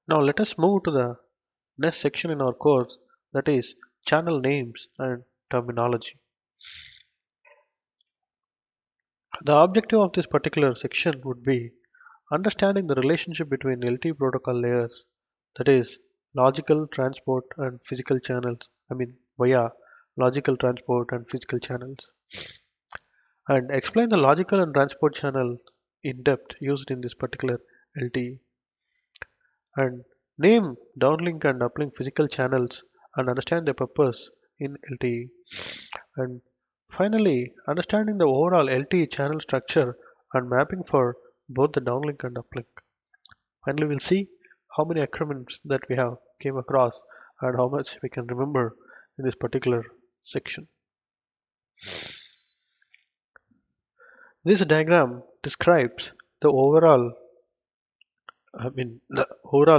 Now let us move to the next section in our course, that is channel names and terminology. The objective of this particular section would be understanding the relationship between LTE protocol layers, that is logical, transport and physical channels, via logical transport and physical channels, and explain the logical and transport channel in depth used in this particular LTE, and name downlink and uplink physical channels and understand their purpose in LTE, and finally understanding the overall LTE channel structure and mapping for both the downlink and uplink. Finally, we'll see how many acronyms that we have came across and how much we can remember in this particular section. This diagram describes the overall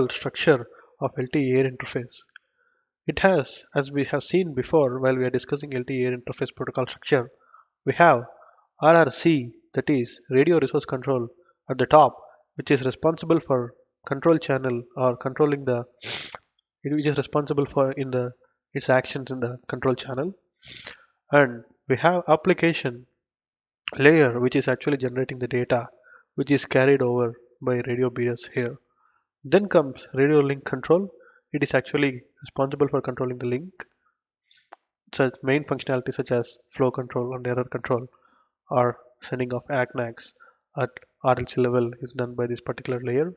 structure of LTE air interface. It has, as we have seen before while we are discussing LTE air interface protocol structure, we have RRC, that is radio resource control at the top, which is responsible for control channel or controlling the which is responsible for in the its actions in the control channel, and we have application layer which is actually generating the data which is carried over by radio bears here. Then comes radio link control. It is actually responsible for controlling the link, such main functionality such as flow control and error control or sending of ACNACs at RLC level is done by this particular layer.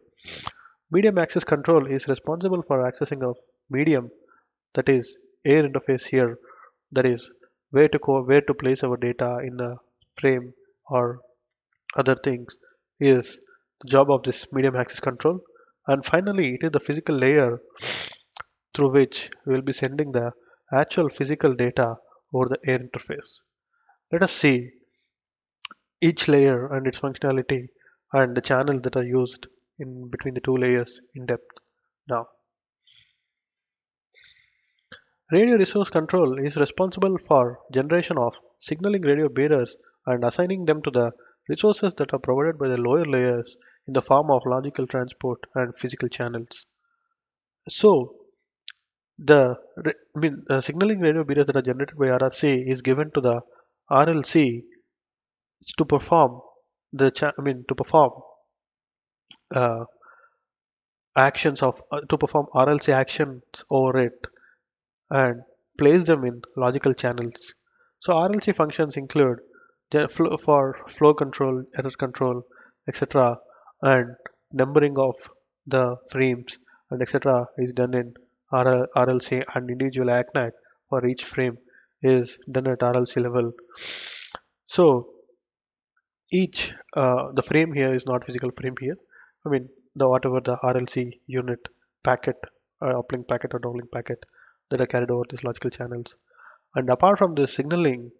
Medium access control is responsible for accessing of medium, that is air interface here, that is where to place our data in a frame or other things is the job of this medium access control. And finally it is the physical layer through which we will be sending the actual physical data over the air interface. Let us see each layer and its functionality and the channels that are used in between the two layers in depth. Now, radio resource control is responsible for generation of signaling radio bearers and assigning them to the resources that are provided by the lower layers in the form of logical transport and physical channels. So, the signaling radio bearers that are generated by RRC is given to the RLC to perform to perform uh, to perform RLC actions over it and place them in logical channels. So RLC functions include for flow control, error control, etc., and numbering of the frames and etc. is done in RLC, and individual ACNAC for each frame is done at RLC level. So each the frame here is not physical frame here. The whatever the RLC unit packet, uplink packet or downlink packet that are carried over these logical channels. And apart from this signaling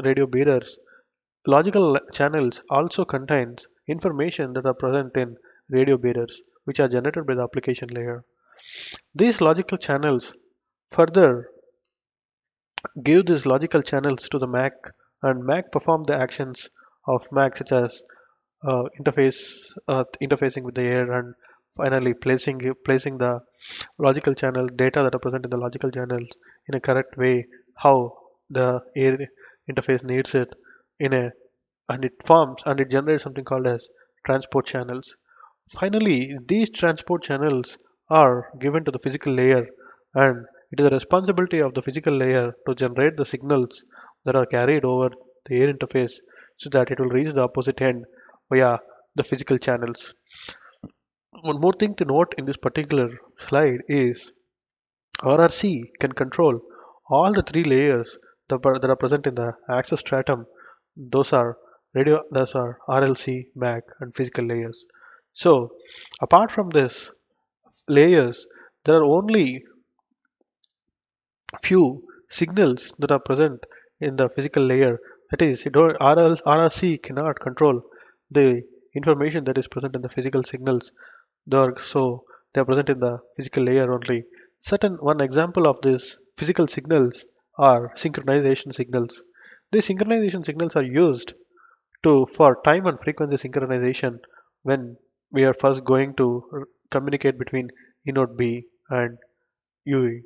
radio bearers, logical channels also contains information that are present in radio bearers, which are generated by the application layer. These logical channels further give these logical channels to the MAC, and MAC perform the actions of MAC such as interfacing with the air, and finally placing the logical channel data that are present in the logical channels in a correct way, how the air interface needs it in a and it forms and it generates something called as transport channels. Finally, these transport channels are given to the physical layer, and it is the responsibility of the physical layer to generate the signals that are carried over the air interface so that it will reach the opposite end via the physical channels. One more thing to note in this particular slide is RRC can control all the three layers that are present in the access stratum. Those are RLC, MAC, and physical layers. So, apart from this layers, there are only few signals that are present in the physical layer. That is, RRC cannot control the information that is present in the physical signals. They are present in the physical layer only. One example of this physical signals are synchronization signals. These synchronization signals are used for time and frequency synchronization when we are first going to communicate between E node B and UE.